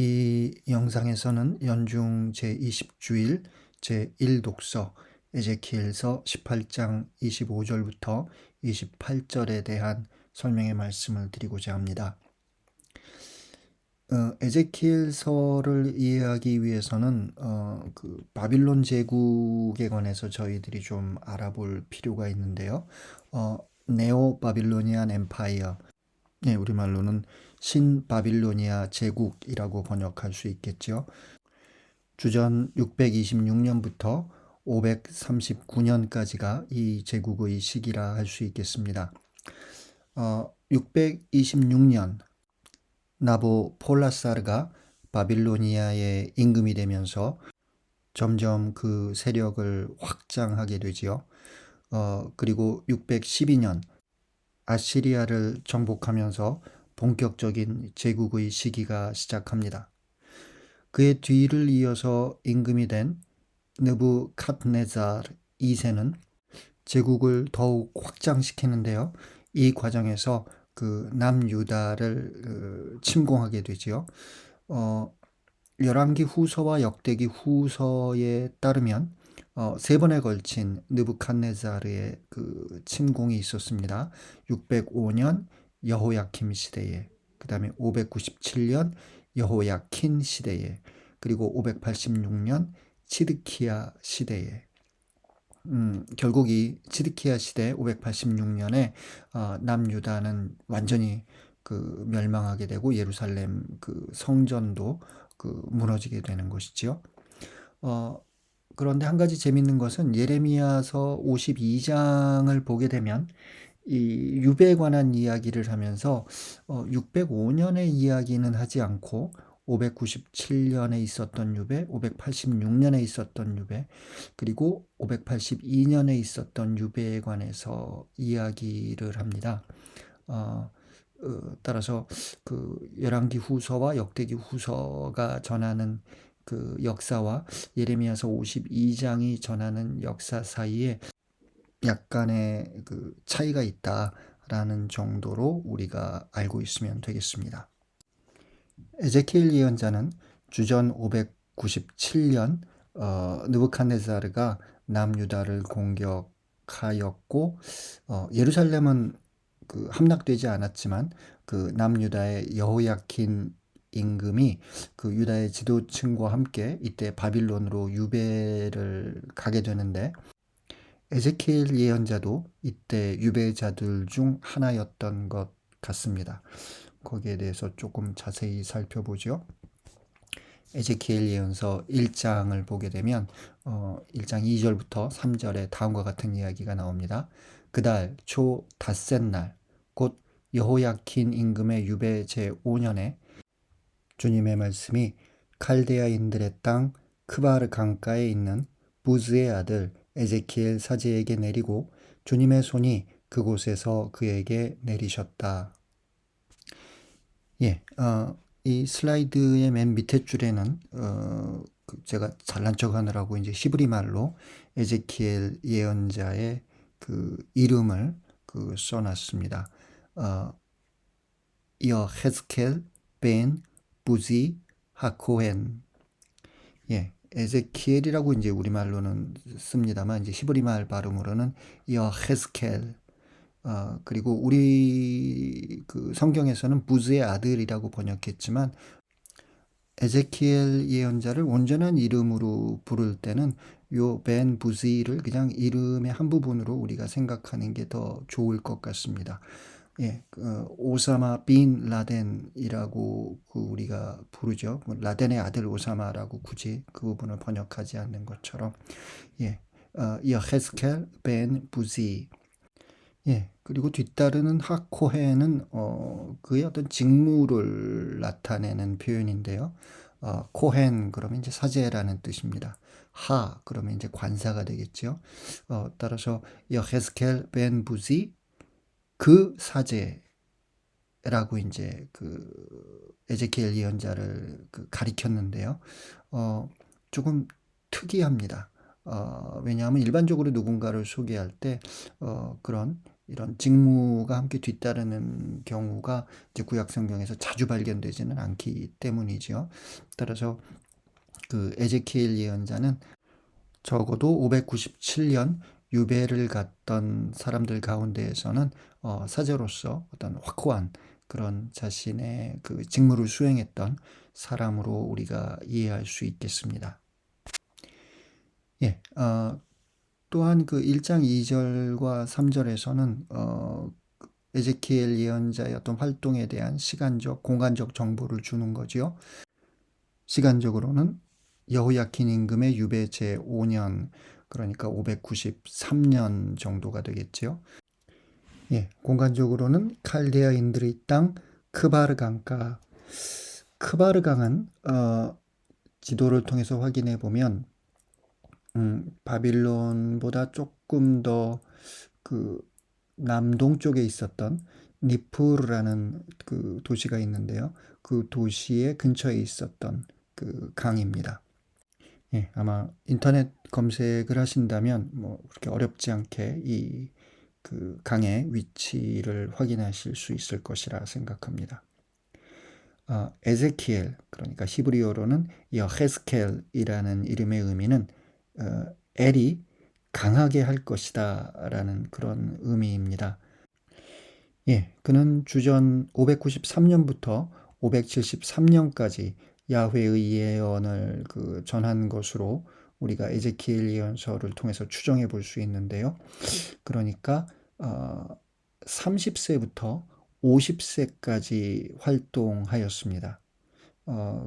이 영상에서는 연중 제20주일 제1독서 에제키엘서 18장 25절부터 28절에 대한 설명의 말씀을 드리고자 합니다. 에제키엘서를 이해하기 위해서는 바빌론 제국에 관해서 저희들이 좀 알아볼 필요가 있는데요. 네오 바빌로니안 엠파이어, 우리말로는 신바빌로니아 제국이라고 번역할 수 있겠죠. 주전 626년부터 539년까지가 이 제국의 시기라 할 수 있겠습니다. 626년 나보폴라사르가 바빌로니아의 임금이 되면서 점점 그 세력을 확장하게 되지요. 그리고 612년 아시리아를 정복하면서 본격적인 제국의 시기가 시작합니다. 그의 뒤를 이어서 임금이 된 느부갓네살 2세는 제국을 더욱 확장시키는데요. 이 과정에서 그 남유다를 침공하게 되지요. 열왕기 후서와 역대기 후서에 따르면 세 번에 걸친 느부갓네살의 그 침공이 있었습니다. 605년 여호야킴 시대에, 그 다음에 597년 여호야킨 시대에, 그리고 586년 치드키야 시대에. 결국 이 치드키야 시대 586년에 남유다는 완전히 그 멸망하게 되고 예루살렘 그 성전도 그 무너지게 되는 것이지요. 그런데 한 가지 재밌는 것은 예레미야서 52장을 보게 되면 이 유배에 관한 이야기를 하면서 605년의 이야기는 하지 않고 597년에 있었던 유배, 586년에 있었던 유배, 그리고 582년에 있었던 유배에 관해서 이야기를 합니다. 따라서 그 열왕기 후서와 역대기 후서가 전하는 그 역사와 예레미야서 52장이 전하는 역사 사이에 약간의 그 차이가 있다라는 정도로 우리가 알고 있으면 되겠습니다. 에제키엘 예언자는 주전 597년 느부갓네살가 남유다를 공격하였고 예루살렘은 그 함락되지 않았지만 그 남유다의 여호야킨 임금이 그 유다의 지도층과 함께 이때 바빌론으로 유배를 가게 되는데 에제키엘 예언자도 이때 유배자들 중 하나였던 것 같습니다. 거기에 대해서 조금 자세히 살펴보죠. 에제키엘 예언서 1장을 보게 되면 1장 2절부터 3절에 다음과 같은 이야기가 나옵니다. 그달 초 닷셋날 곧 여호야킨 임금의 유배 제5년에 주님의 말씀이 칼데아인들의 땅 크바르 강가에 있는 부즈의 아들 에제키엘 사제에게 내리고 주님의 손이 그곳에서 그에게 내리셨다. 이 슬라이드의 맨 밑에 줄에는 제가 잘난 척하느라고 이제 히브리 말로 에제키엘 예언자의 그 이름을 그 써놨습니다. 여헤스켈 벤 부지 하코헨. 에제키엘이라고 이제 우리말로는 씁니다만 이제 히브리말 발음으로는 여헤스켈. 그리고 우리 그 성경에서는 부즈의 아들이라고 번역했지만 에제키엘 예언자를 온전한 이름으로 부를 때는 요 벤 부지를 그냥 이름의 한 부분으로 우리가 생각하는 게 더 좋을 것 같습니다. 오사마 빈 라덴이라고 우리가 부르죠. 라덴의 아들 오사마라고 굳이 그 부분을 번역하지 않는 것처럼. 여헤스켈 벤 부지. 그리고 뒤따르는 하코헤는 그의 어떤 직무를 나타내는 표현인데요. 코헨 그러면 이제 사제라는 뜻입니다. 하 그러면 이제 관사가 되겠죠. 따라서 여헤스켈 벤 부지 그 사제라고 이제 그 에제키엘 예언자를 가리켰는데요. 조금 특이합니다. 왜냐하면 일반적으로 누군가를 소개할 때 그런 이런 직무가 함께 뒤따르는 경우가 이제 구약 성경에서 자주 발견되지는 않기 때문이지요. 따라서 그 에제키엘 예언자는 적어도 597년 유배를 갔던 사람들 가운데에서는 사제로서 어떤 확고한 그런 자신의 그 직무를 수행했던 사람으로 우리가 이해할 수 있겠습니다. 예, 또한 그 1장 2절과 3절에서는 에제키엘 예언자의 어떤 활동에 대한 시간적, 공간적 정보를 주는 거지요. 시간적으로는 여호야킨 임금의 유배 제5년, 그러니까 593년 정도가 되겠지요. 예, 공간적으로는 칼데아인들의 땅 크바르 강가. 크바르 강은 지도를 통해서 확인해 보면 바빌론보다 조금 더 그 남동쪽에 있었던 니푸르라는 그 도시가 있는데요. 그 도시의 근처에 있었던 그 강입니다. 예, 아마 인터넷 검색을 하신다면 뭐 그렇게 어렵지 않게 이 그 강의 위치를 확인하실 수 있을 것이라 생각합니다. 에제키엘, 그러니까 히브리어로는 여헤스켈이라는 이름의 의미는 엘이 강하게 할 것이다 라는 그런 의미입니다. 예, 그는 주전 593년부터 573년까지 야훼의 예언을 그 전한 것으로 우리가 에제키엘 예언서를 통해서 추정해 볼 수 있는데요. 그러니까 30세부터 50세까지 활동하였습니다.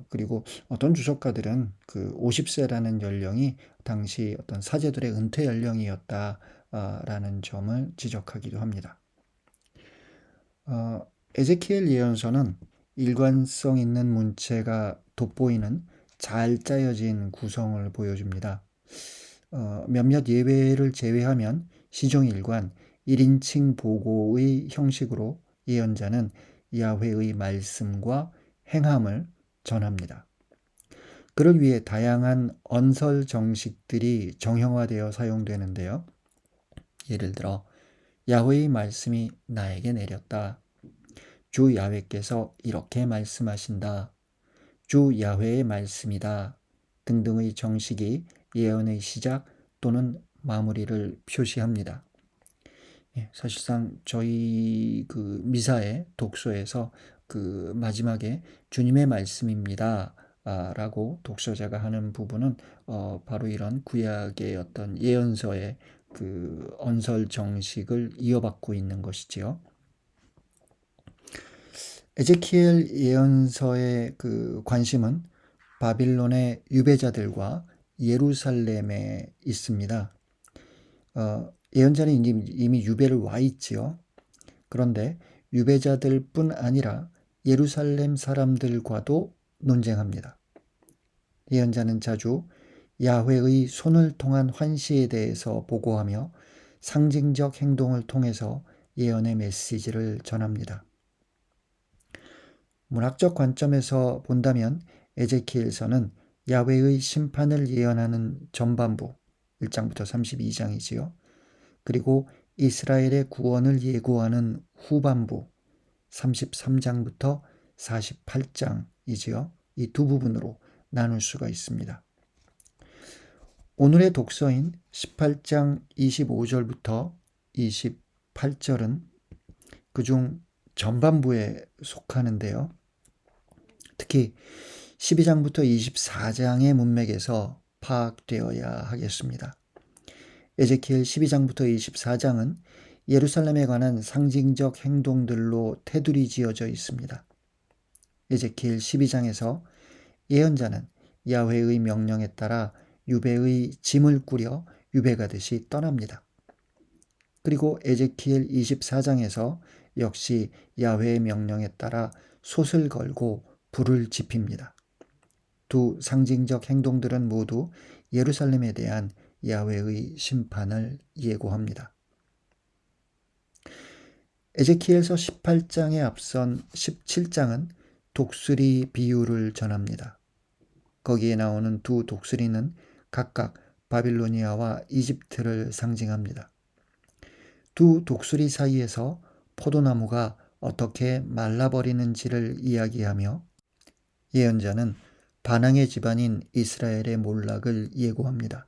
그리고 어떤 주석가들은 그 50세라는 연령이 당시 어떤 사제들의 은퇴 연령이었다라는 점을 지적하기도 합니다. 에제키엘 예언서는 일관성 있는 문체가 돋보이는 잘 짜여진 구성을 보여줍니다. 몇몇 예외를 제외하면 시종일관 1인칭 보고의 형식으로 예언자는 야훼의 말씀과 행함을 전합니다. 그를 위해 다양한 언설 정식들이 정형화되어 사용되는데요. 예를 들어 야훼의 말씀이 나에게 내렸다. 주 야훼께서 이렇게 말씀하신다. 주 야훼의 말씀이다. 등등의 정식이 예언의 시작 또는 마무리를 표시합니다. 예, 사실상 저희 그 미사의 독서에서 그 마지막에 주님의 말씀입니다. 라고 독서자가 하는 부분은 바로 이런 구약의 어떤 예언서의 그 언설 정식을 이어받고 있는 것이지요. 에제키엘 예언서의 그 관심은 바빌론의 유배자들과 예루살렘에 있습니다. 예언자는 이미 유배를 와 있지요. 그런데 유배자들뿐 아니라 예루살렘 사람들과도 논쟁합니다. 예언자는 자주 야훼의 손을 통한 환시에 대해서 보고하며 상징적 행동을 통해서 예언의 메시지를 전합니다. 문학적 관점에서 본다면 에제키엘서는 야훼의 심판을 예언하는 전반부 1장부터 32장이지요. 그리고 이스라엘의 구원을 예고하는 후반부 33장부터 48장이지요. 이 두 부분으로 나눌 수가 있습니다. 오늘의 독서인 18장 25절부터 28절은 그중 전반부에 속하는데요. 특히 12장부터 24장의 문맥에서 파악되어야 하겠습니다. 에제키엘 12장부터 24장은 예루살렘에 관한 상징적 행동들로 테두리 지어져 있습니다. 에제키엘 12장에서 예언자는 야훼의 명령에 따라 유배의 짐을 꾸려 유배 가듯이 떠납니다. 그리고 에제키엘 24장에서 역시 야훼의 명령에 따라 솥을 걸고 불을 지핍니다. 두 상징적 행동들은 모두 예루살렘에 대한 야훼의 심판을 예고합니다. 에제키엘서 18장에 앞선 17장은 독수리 비유를 전합니다. 거기에 나오는 두 독수리는 각각 바빌로니아와 이집트를 상징합니다. 두 독수리 사이에서 포도나무가 어떻게 말라버리는지를 이야기하며 예언자는 반항의 집안인 이스라엘의 몰락을 예고합니다.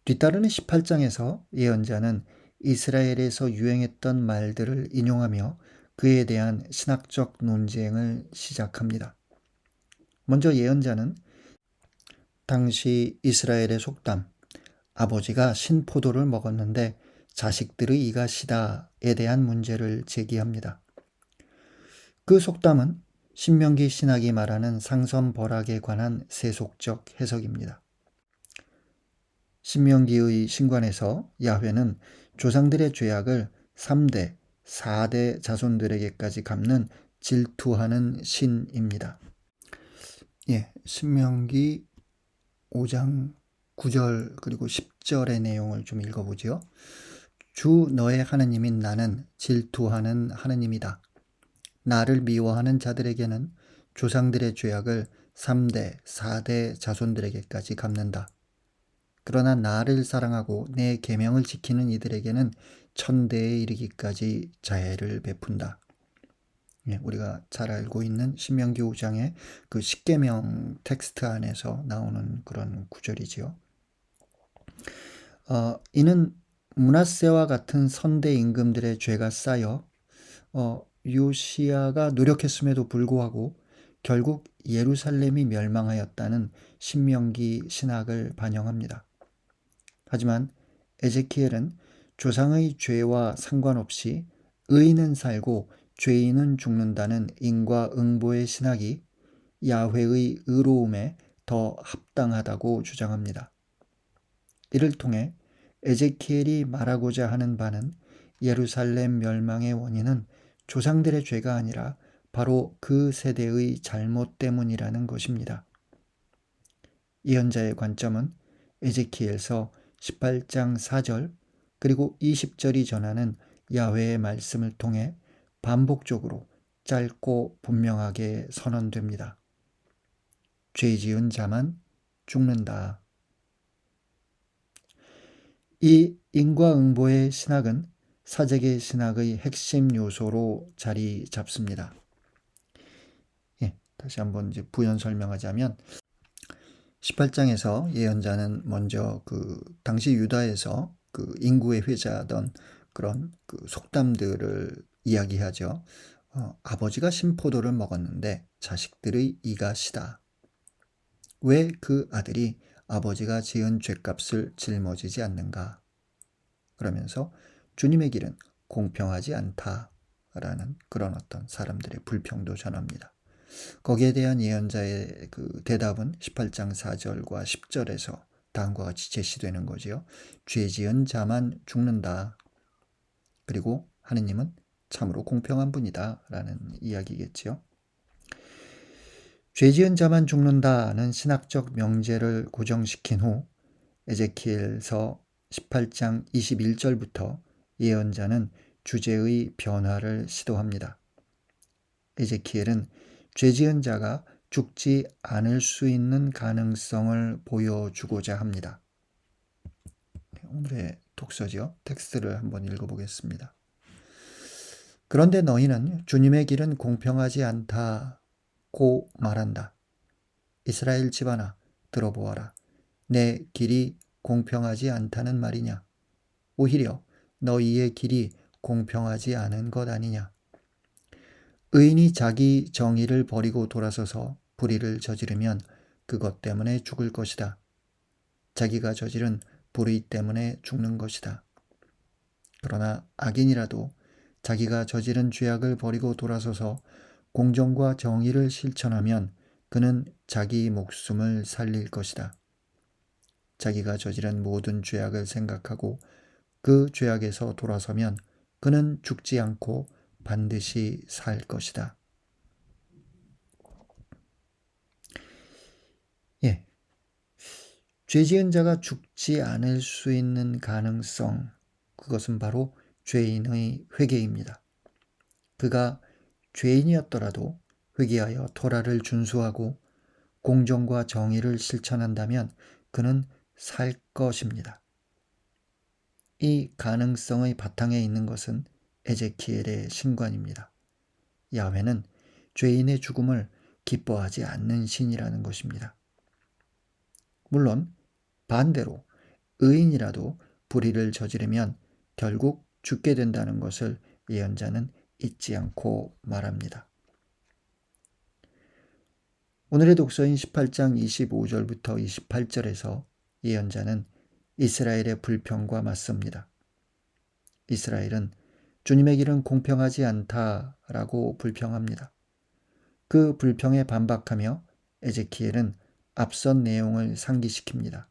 뒤따르는 18장에서 예언자는 이스라엘에서 유행했던 말들을 인용하며 그에 대한 신학적 논쟁을 시작합니다. 먼저 예언자는 당시 이스라엘의 속담, 아버지가 신포도를 먹었는데 자식들의 이가 시다에 대한 문제를 제기합니다. 그 속담은 신명기 신학이 말하는 상선벌악에 관한 세속적 해석입니다. 신명기의 신관에서 야훼는 조상들의 죄악을 3대, 4대 자손들에게까지 갚는 질투하는 신입니다. 신명기 5장 9절 그리고 10절의 내용을 좀 읽어보죠. 주 너의 하느님인 나는 질투하는 하느님이다. 나를 미워하는 자들에게는 조상들의 죄악을 3대, 4대 자손들에게까지 갚는다. 그러나 나를 사랑하고 내 계명을 지키는 이들에게는 1000대에 이르기까지 자애를 베푼다. 우리가 잘 알고 있는 신명기 5장의 그 십계명 텍스트 안에서 나오는 그런 구절이지요. 이는 므낫세와 같은 선대 임금들의 죄가 쌓여 요시야가 노력했음에도 불구하고 결국 예루살렘이 멸망하였다는 신명기 신학을 반영합니다. 하지만 에제키엘은 조상의 죄와 상관없이 의인은 살고 죄인은 죽는다는 인과응보의 신학이 야훼의 의로움에 더 합당하다고 주장합니다. 이를 통해 에제키엘이 말하고자 하는 바는 예루살렘 멸망의 원인은 조상들의 죄가 아니라 바로 그 세대의 잘못 때문이라는 것입니다. 예언자의 관점은 에제키엘서 18장 4절 그리고 20절이 전하는 야훼의 말씀을 통해 반복적으로 짧고 분명하게 선언됩니다. 죄 지은 자만 죽는다. 이 인과응보의 신학은 사제계 신학의 핵심 요소로 자리 잡습니다. 다시 한번 이제 부연 설명하자면 18장에서 예언자는 먼저 그 당시 유다에서 그 인구의 회자던 그런 그 속담들을 이야기하죠. 아버지가 신포도를 먹었는데 자식들의 이가 시다. 왜 그 아들이 아버지가 지은 죄값을 짊어지지 않는가? 그러면서 주님의 길은 공평하지 않다라는 그런 어떤 사람들의 불평도 전합니다. 거기에 대한 예언자의 그 대답은 18장 4절과 10절에서 다음과 같이 제시되는 거지요. 죄 지은 자만 죽는다. 그리고 하느님은 참으로 공평한 분이다 라는 이야기겠지요. 죄 지은 자만 죽는다는 신학적 명제를 고정시킨 후 에제키엘서 18장 21절부터 예언자는 주제의 변화를 시도합니다. 에제키엘은 죄 지은 자가 죽지 않을 수 있는 가능성을 보여주고자 합니다. 오늘의 독서죠. 텍스트를 한번 읽어보겠습니다. 그런데 너희는 주님의 길은 공평하지 않다고 말한다. 이스라엘 집안아 들어보아라. 내 길이 공평하지 않다는 말이냐? 오히려 너희의 길이 공평하지 않은 것 아니냐? 의인이 자기 정의를 버리고 돌아서서 불의를 저지르면 그것 때문에 죽을 것이다. 자기가 저지른 불의 때문에 죽는 것이다. 그러나 악인이라도 자기가 저지른 죄악을 버리고 돌아서서 공정과 정의를 실천하면 그는 자기 목숨을 살릴 것이다. 자기가 저지른 모든 죄악을 생각하고 그 죄악에서 돌아서면 그는 죽지 않고 반드시 살 것이다. 죄 지은 자가 죽지 않을 수 있는 가능성, 그것은 바로 죄인의 회개입니다. 그가 죄인이었더라도 회개하여 토라를 준수하고 공정과 정의를 실천한다면 그는 살 것입니다. 이 가능성의 바탕에 있는 것은 에제키엘의 신관입니다. 야훼는 죄인의 죽음을 기뻐하지 않는 신이라는 것입니다. 물론 반대로 의인이라도 불의를 저지르면 결국 죽게 된다는 것을 예언자는 잊지 않고 말합니다. 오늘의 독서인 18장 25절부터 28절에서 예언자는 이스라엘의 불평과 맞섭니다. 이스라엘은 주님의 길은 공평하지 않다라고 불평합니다. 그 불평에 반박하며 에제키엘은 앞선 내용을 상기시킵니다.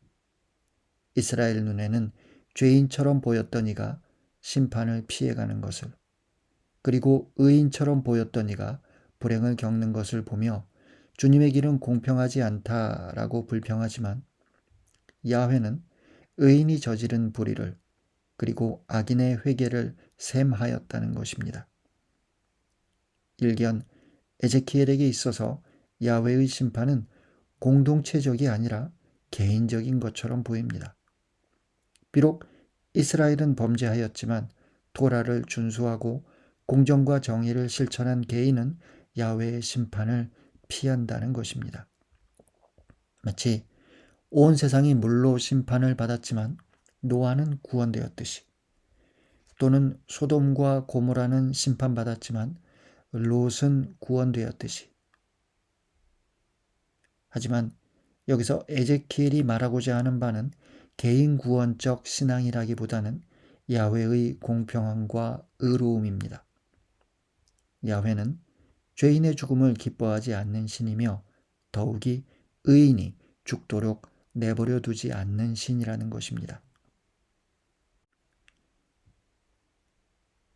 이스라엘 눈에는 죄인처럼 보였던 이가 심판을 피해가는 것을, 그리고 의인처럼 보였던 이가 불행을 겪는 것을 보며 주님의 길은 공평하지 않다라고 불평하지만 야훼는 의인이 저지른 불의를 그리고 악인의 회개를 셈하였다는 것입니다. 일견 에제키엘에게 있어서 야훼의 심판은 공동체적이 아니라 개인적인 것처럼 보입니다. 비록 이스라엘은 범죄하였지만 토라를 준수하고 공정과 정의를 실천한 개인은 야훼의 심판을 피한다는 것입니다. 마치 온 세상이 물로 심판을 받았지만 노아는 구원되었듯이, 또는 소돔과 고모라는 심판받았지만 롯은 구원되었듯이. 하지만 여기서 에제키엘이 말하고자 하는 바는 개인 구원적 신앙이라기보다는 야훼의 공평함과 의로움입니다. 야훼는 죄인의 죽음을 기뻐하지 않는 신이며 더욱이 의인이 죽도록 내버려 두지 않는 신이라는 것입니다.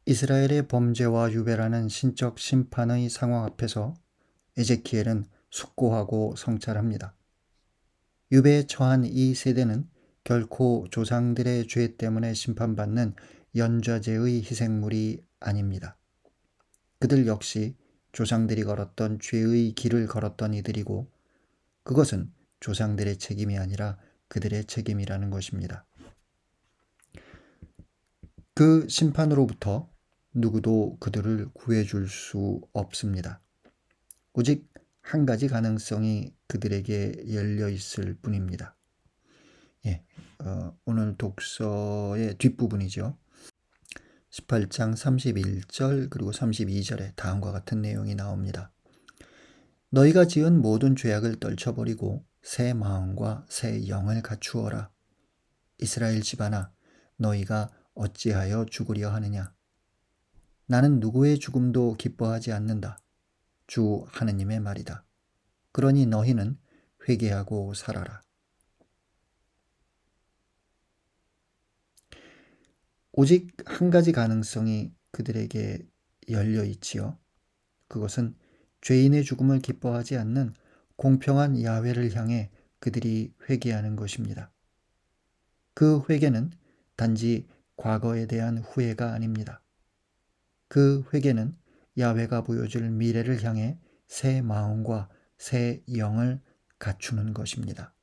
이스라엘의 범죄와 유배라는 신적 심판의 상황 앞에서 에제키엘은 숙고하고 성찰합니다. 유배에 처한 이 세대는 결코 조상들의 죄 때문에 심판받는 연좌제의 희생물이 아닙니다. 그들 역시 조상들이 걸었던 죄의 길을 걸었던 이들이고, 그것은 조상들의 책임이 아니라 그들의 책임이라는 것입니다. 그 심판으로부터 누구도 그들을 구해줄 수 없습니다. 오직 한 가지 가능성이 그들에게 열려 있을 뿐입니다. 오늘 독서의 뒷부분이죠. 18장 31절 그리고 32절에 다음과 같은 내용이 나옵니다. 너희가 지은 모든 죄악을 떨쳐버리고 새 마음과 새 영을 갖추어라. 이스라엘 집안아, 너희가 어찌하여 죽으려 하느냐? 나는 누구의 죽음도 기뻐하지 않는다. 주 하느님의 말이다. 그러니 너희는 회개하고 살아라. 오직 한 가지 가능성이 그들에게 열려 있지요. 그것은 죄인의 죽음을 기뻐하지 않는 공평한 야훼를 향해 그들이 회개하는 것입니다. 그 회개는 단지 과거에 대한 후회가 아닙니다. 그 회개는 야훼가 보여줄 미래를 향해 새 마음과 새 영을 갖추는 것입니다.